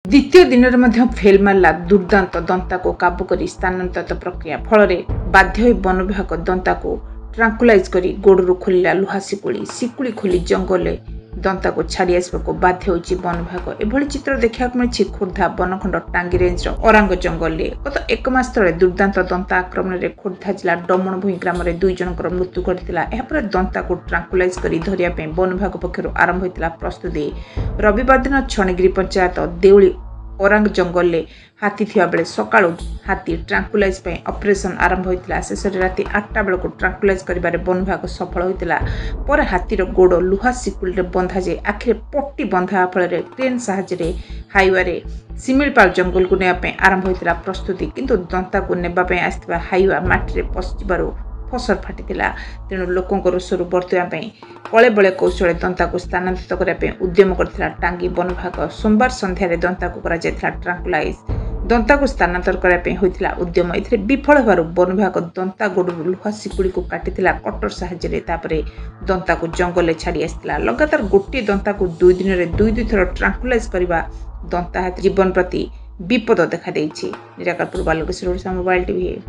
द्वितीय दिन में फेल मारला दुर्दांत दंता को काबू कर स्थानांतरित प्रक्रिया फल बाध्य वन विभाग दंता को ट्रांकुलाइज कर गोड़ू खोलिला लुहा शिकुड़ी खोली जंगल दंता को छाड़ी आसवाक बाध्य होची वन विभाग। एभली चित्र देखा मिली खोर्धा बनखंड टांगी रेंज ओरांग जंगल गत एक मास तले दुर्दांत दंता आक्रमण में खोर्धा जिला डमणभूई ग्राम में 2 जनकर मृत्यु घटी दंता को ट्रांकुलाइज कर धरिया वन विभाग पक्षर आरंभ होता प्रस्तुति। रविवार दिन छणगिरी पंचायत देउली ओरांग जंगल में हाथी थिया बेले सकाळु हाथी ट्रांकुलाइज ऑपरेशन आरंभ होता। शेष राति 8टा बेलू ट्रांकुलाइज कर वन विभाग सफल होता। पर हाथीर गोड़ लुहा शिकुड़ी बंधा जाए आखिरे पट्टी बंधा फल ट्रेन साहाय्य हाईवे सिमिलपाल जंगल को नेवाई आरंभ होता प्रस्तुति। किंतु दंता को नेबाई आसथिबा हाईवे माटी पशिबारु फसर फाटी तेणु लोकों रोषर बर्तवा कले बले कौशल दंता को स्थानांतरित करने उद्यम करथिला टांगी वन विभाग। सोमवार संध्यारे दंता को ट्रांकुलाइज दंता को स्थानांतर करने होता उद्यम ए विफल होवर वन विभाग दंता गोड़ लुहा शिकुड़ी को काटी कटर साहाय्य दंता को जंगल छाड़ी आसला। लगातार गोटे दंता को 2 दिन में 2 थर ट्रांकुलाइज करने दंता जीवन प्रति विपद देखा निराकारपुर बालकेश्वर मोबाइल टीवी।